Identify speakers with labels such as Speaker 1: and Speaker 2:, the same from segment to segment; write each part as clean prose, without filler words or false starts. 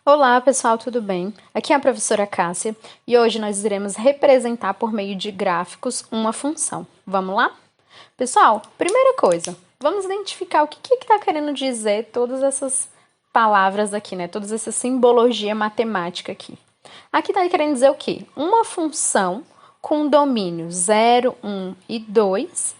Speaker 1: Olá, pessoal, tudo bem? Aqui é a professora Cássia e hoje nós iremos representar por meio de gráficos uma função. Vamos lá? Pessoal, primeira coisa, vamos identificar o que está querendo dizer todas essas palavras aqui, né? Toda essa simbologia matemática aqui. Aqui está querendo dizer o quê? Uma função com domínio 0, 1 e 2,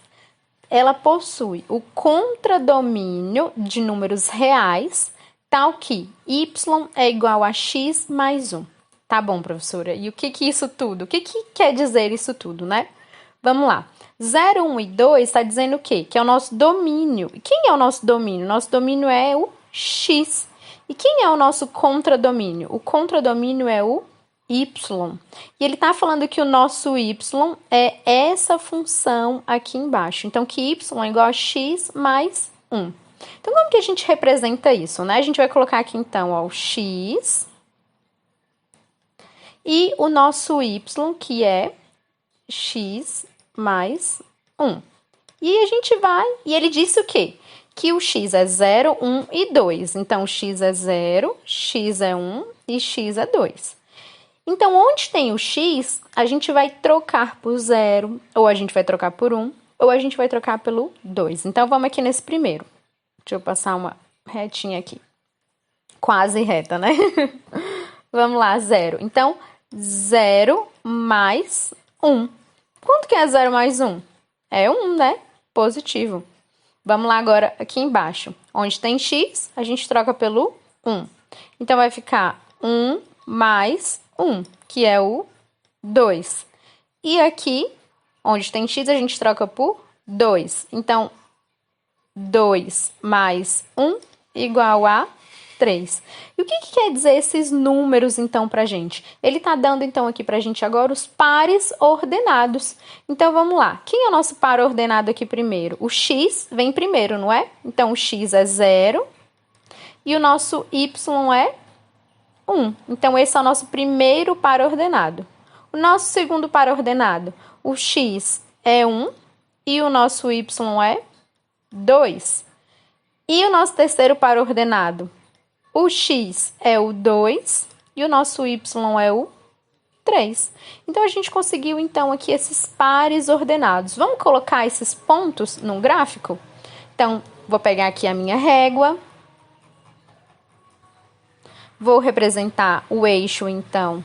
Speaker 1: ela possui o contradomínio de números reais, tal que y é igual a x mais 1. Tá bom, professora? E o que isso tudo? O que quer dizer isso tudo, né? Vamos lá. 0, 1 e 2 está dizendo o quê? Que é o nosso domínio. E quem é o nosso domínio? Nosso domínio é o x. E quem é o nosso contradomínio? O contradomínio é o y. E ele está falando que o nosso y é essa função aqui embaixo. Então, que y é igual a x mais 1. Então, como que a gente representa isso, né? A gente vai colocar aqui, então, ó, o x e o nosso y, que é x mais 1. E a gente vai... E ele disse o quê? Que o x é 0, 1 e 2. Então, x é 0, x é 1 e x é 2. Então, onde tem o x, a gente vai trocar por 0, ou a gente vai trocar por 1, ou a gente vai trocar pelo 2. Então, vamos aqui nesse primeiro. Deixa eu passar uma retinha aqui. Quase reta, né? Vamos lá, 0. Então, 0 mais 1. Quanto que é 0 mais 1? É 1, né? Positivo. Vamos lá agora aqui embaixo. Onde tem x, a gente troca pelo 1. Então, vai ficar 1 mais 1, que é o 2. E aqui, onde tem x, a gente troca por 2. Então, 2 mais 1 igual a 3. E o que quer dizer esses números, então, pra gente? Ele tá dando, então, aqui pra gente agora os pares ordenados. Então, vamos lá. Quem é o nosso par ordenado aqui primeiro? O x vem primeiro, não é? Então, o x é 0 e o nosso y é 1. Então, esse é o nosso primeiro par ordenado. O nosso segundo par ordenado, o x é 1 e o nosso y é 2. E o nosso terceiro par ordenado, o x é o 2 e o nosso y é o 3. Então, a gente conseguiu, então, aqui esses pares ordenados. Vamos colocar esses pontos no gráfico? Então, vou pegar aqui a minha régua. Vou representar o eixo, então,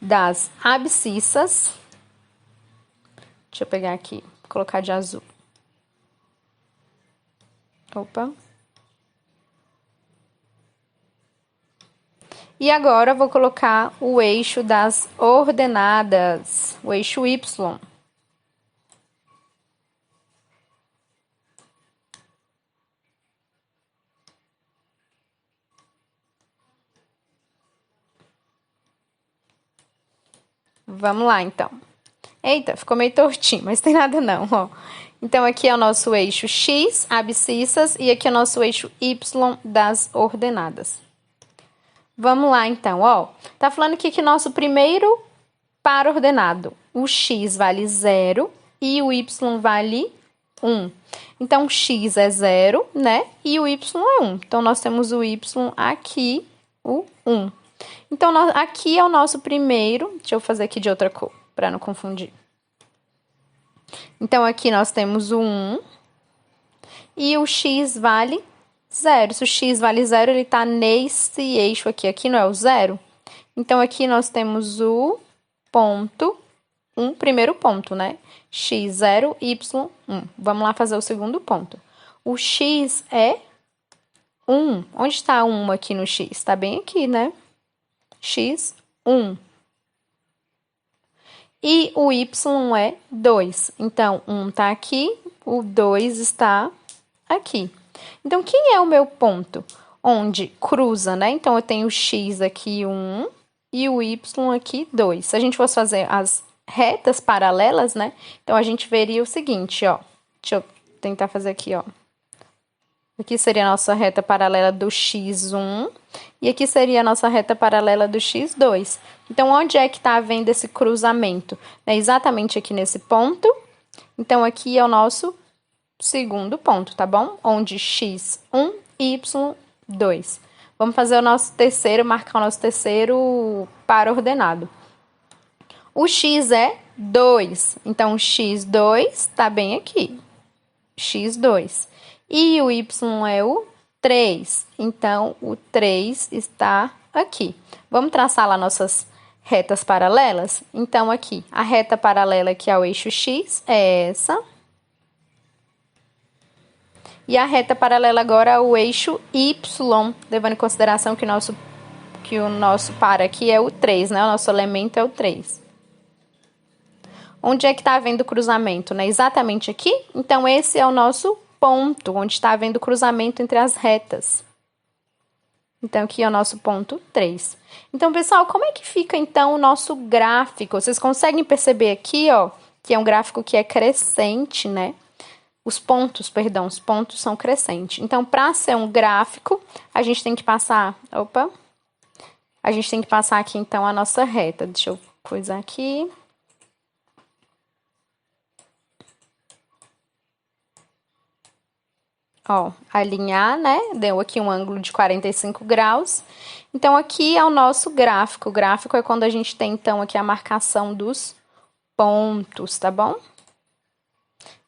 Speaker 1: das abscissas. Deixa eu pegar aqui, colocar de azul. Opa. E agora, vou colocar o eixo das ordenadas, o eixo Y. Vamos lá, então. Eita, ficou meio tortinho, mas tem nada não, ó. Então, aqui é o nosso eixo X, abscissas, e aqui é o nosso eixo Y das ordenadas. Vamos lá, então, ó. Tá falando aqui que nosso primeiro par ordenado, o X vale 0 e o Y vale 1. Então, o X é 0, né? E o Y é 1. Então, nós temos o Y aqui, o 1. Então, aqui é o nosso primeiro... Deixa eu fazer aqui de outra cor, para não confundir. Então, aqui nós temos o 1 e o x vale 0. Se o x vale 0, ele está nesse eixo aqui. Aqui não é o 0? Então, aqui nós temos o ponto, primeiro ponto, né? x, 0, y, 1. Vamos lá fazer o segundo ponto. O x é 1. Onde está 1 aqui no x? Está bem aqui, né? x, 1. E o y é 2. Então, 1 está aqui, o 2 está aqui. Então, quem é o meu ponto? Onde cruza, né? Então, eu tenho o x aqui, 1, e o y aqui, 2. Se a gente fosse fazer as retas paralelas, né? Então, a gente veria o seguinte, ó. Deixa eu tentar fazer aqui, ó. Aqui seria a nossa reta paralela do x1 e aqui seria a nossa reta paralela do x2. Então, onde é que está havendo esse cruzamento? É exatamente aqui nesse ponto. Então, aqui é o nosso segundo ponto, tá bom? Onde x1 e y2. Vamos fazer o nosso terceiro, marcar o nosso terceiro par ordenado. O x é 2, então o x2 está bem aqui, x2. E o y é o 3, então o 3 está aqui. Vamos traçar lá nossas retas paralelas? Então, aqui, a reta paralela aqui ao eixo x é essa. E a reta paralela agora ao eixo y, levando em consideração que o nosso par aqui é o 3, né? O nosso elemento é o 3. Onde é que está havendo cruzamento, né? Exatamente aqui? Então, esse é o nosso ponto, onde está havendo cruzamento entre as retas. Então, aqui é o nosso ponto 3. Então, pessoal, como é que fica, então, o nosso gráfico? Vocês conseguem perceber aqui, ó, que é um gráfico que é crescente, né? Os pontos são crescentes. Então, para ser um gráfico, a gente tem que passar... A gente tem que passar aqui, então, a nossa reta. Deixa eu coisar aqui. Ó, alinhar, né? Deu aqui um ângulo de 45 graus. Então, aqui é o nosso gráfico. O gráfico é quando a gente tem, então, aqui a marcação dos pontos, tá bom?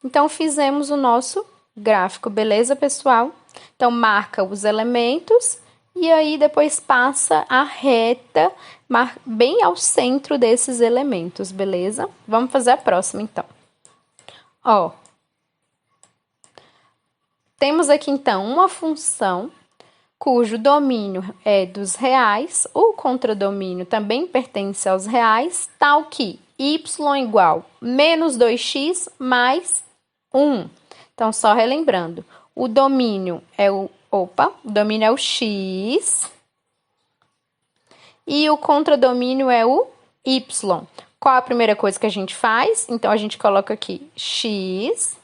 Speaker 1: Então, fizemos o nosso gráfico, beleza, pessoal? Então, marca os elementos e aí depois passa a reta bem ao centro desses elementos, beleza? Vamos fazer a próxima, então. Ó, temos aqui, então, uma função cujo domínio é dos reais, o contradomínio também pertence aos reais, tal que y igual menos 2x mais 1. Então, só relembrando, o domínio é o x e o contradomínio é o y. Qual a primeira coisa que a gente faz? Então, a gente coloca aqui x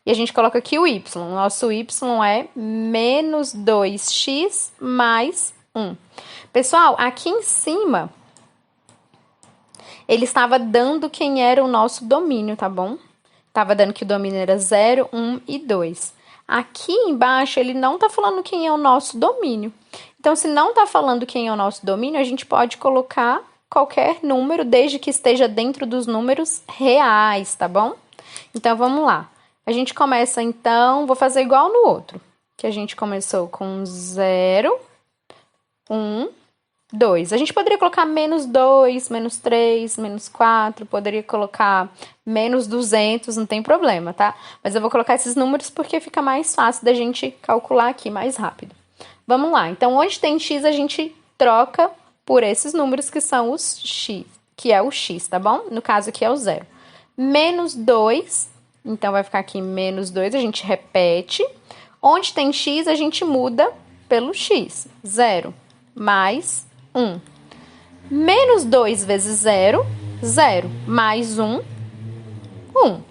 Speaker 1: e a gente coloca aqui o y. O nosso y é menos 2x mais 1. Pessoal, aqui em cima, ele estava dando quem era o nosso domínio, tá bom? Estava dando que o domínio era 0, 1 e 2. Aqui embaixo, ele não está falando quem é o nosso domínio. Então, se não está falando quem é o nosso domínio, a gente pode colocar qualquer número, desde que esteja dentro dos números reais, tá bom? Então, vamos lá. A gente começa, então, vou fazer igual no outro, que a gente começou com 0, 1, 2. A gente poderia colocar menos 2, menos 3, menos 4, poderia colocar menos 200, não tem problema, tá? Mas eu vou colocar esses números porque fica mais fácil da gente calcular aqui mais rápido. Vamos lá, então, onde tem x, a gente troca por esses números que são os x, que é o x, tá bom? No caso aqui é o 0. Menos 2, então vai ficar aqui menos 2, a gente repete. Onde tem x, a gente muda pelo x, 0, mais 1. Menos 2 vezes 0, 0, mais 1, 1.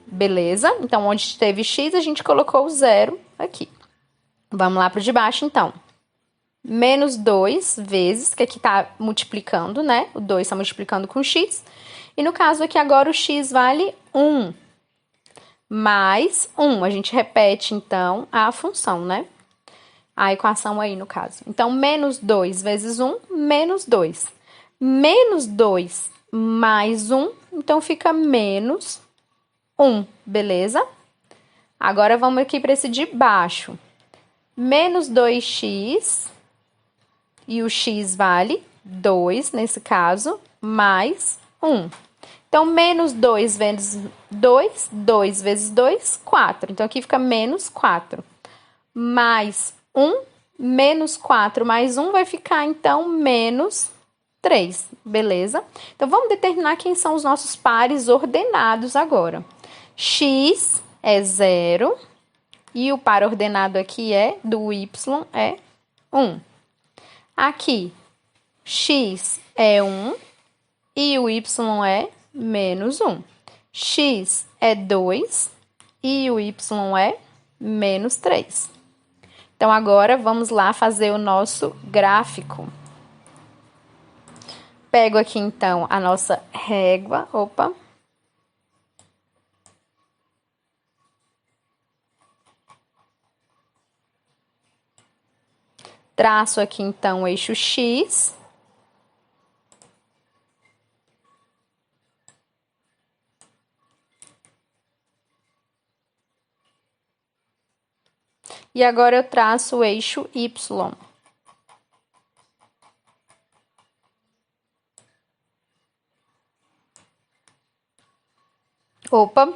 Speaker 1: Beleza? Então, onde teve x, a gente colocou o 0 aqui. Vamos lá para o de baixo, então. Menos 2 vezes, que aqui está multiplicando, né? O 2 está multiplicando com x. E no caso aqui agora o x vale 1. Mais 1. A gente repete, então, a função, né? A equação aí, no caso. Então, menos 2 vezes 1, menos 2. Menos 2 mais 1, então fica menos 1, beleza? Agora, vamos aqui para esse de baixo. Menos 2x, e o x vale 2, nesse caso, mais 1. Então, menos 2 vezes 2, 2 vezes 2, 4. Então, aqui fica menos 4. Mais 1, menos 4 mais 1 vai ficar, então, menos 3, beleza? Então, vamos determinar quem são os nossos pares ordenados agora. X é 0 e o par ordenado aqui do y é 1. Aqui, x é 1 e o y é menos 1. X é 2 e o y é menos 3. Então, agora, vamos lá fazer o nosso gráfico. Pego aqui, então, a nossa régua. Traço aqui, então, o eixo X. E agora eu traço o eixo Y. Opa,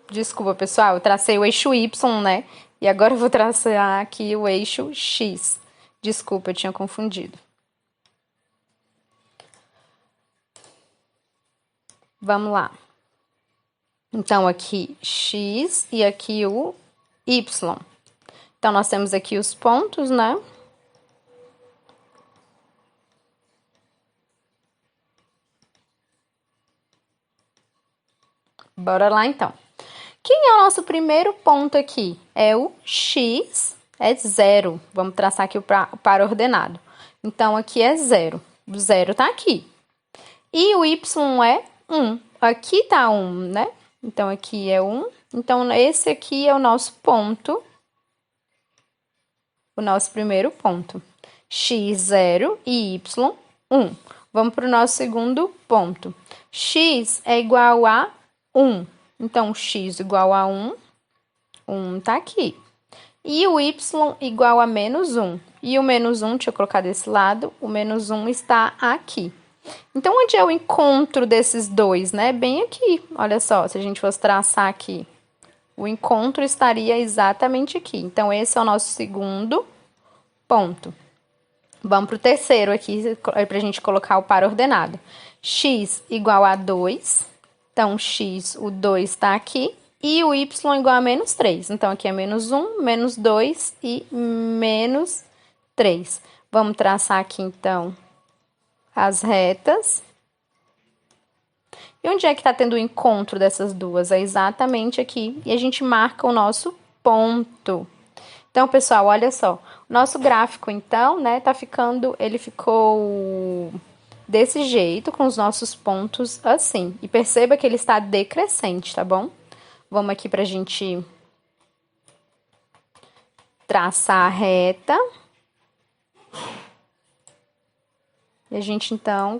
Speaker 1: desculpa, pessoal, eu tracei o eixo Y, né? E agora eu vou traçar aqui o eixo X. Desculpa, eu tinha confundido. Vamos lá. Então, aqui X e aqui o Y. Então, nós temos aqui os pontos, né? Bora lá, então. Quem é o nosso primeiro ponto aqui? É o X, é 0. Vamos traçar aqui o par ordenado. Então, aqui é 0. O 0 tá aqui. E o Y é 1. Aqui tá 1, né? Então, aqui é 1. Então, esse aqui é o nosso ponto. O nosso primeiro ponto. X, 0 e Y, 1. Vamos para o nosso segundo ponto. X é igual a 1. Então, x igual a 1. 1 tá aqui. E o y igual a menos 1. E o menos 1, deixa eu colocar desse lado, o menos 1 está aqui. Então, onde é o encontro desses dois, né? Bem aqui. Olha só, se a gente fosse traçar aqui, o encontro estaria exatamente aqui. Então, esse é o nosso segundo ponto. Vamos para o terceiro aqui, para a gente colocar o par ordenado. X igual a 2. Então, x, o 2 está aqui. E o y igual a menos 3. Então, aqui é menos 1, menos 2 e menos 3. Vamos traçar aqui, então, as retas. E onde é que está tendo o encontro dessas duas? É exatamente aqui. E a gente marca o nosso ponto. Então, pessoal, olha só. O nosso gráfico, então, né, ele ficou desse jeito, com os nossos pontos assim. E perceba que ele está decrescente, tá bom? Vamos aqui pra gente traçar a reta. E a gente, então,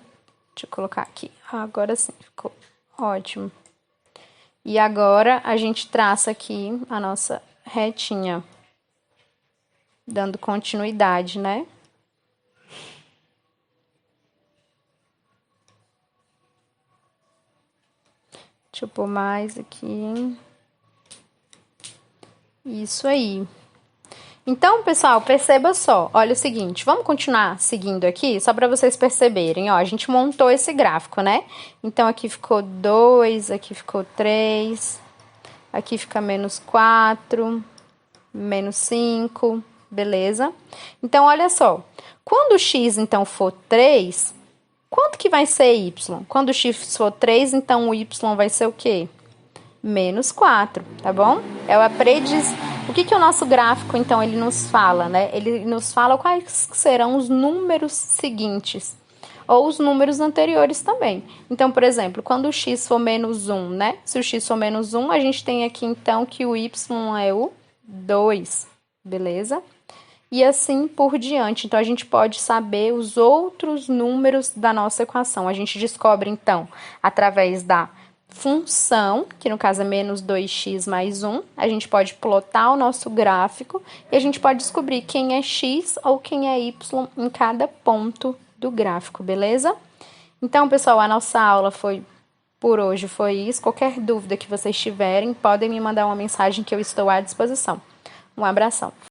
Speaker 1: deixa eu colocar aqui. Agora sim, ficou ótimo. E agora, a gente traça aqui a nossa retinha, dando continuidade, né? Deixa eu pôr mais aqui. Isso aí. Então, pessoal, perceba só. Olha o seguinte, vamos continuar seguindo aqui, só para vocês perceberem. Ó, a gente montou esse gráfico, né? Então, aqui ficou 2, aqui ficou 3, aqui fica menos 4, menos 5, beleza? Então, olha só. Quando o x, então, for 3... quanto que vai ser y? Quando o x for 3, então o y vai ser o quê? Menos 4, tá bom? O que o nosso gráfico, então, ele nos fala, né? Ele nos fala quais serão os números seguintes, ou os números anteriores também. Então, por exemplo, quando o x for menos 1, né? Se o x for menos 1, a gente tem aqui, então, que o y é o 2, beleza? E assim por diante. Então, a gente pode saber os outros números da nossa equação. A gente descobre, então, através da função, que no caso é menos 2x mais 1, a gente pode plotar o nosso gráfico e a gente pode descobrir quem é x ou quem é y em cada ponto do gráfico, beleza? Então, pessoal, a nossa aula por hoje foi isso. Qualquer dúvida que vocês tiverem, podem me mandar uma mensagem que eu estou à disposição. Um abração.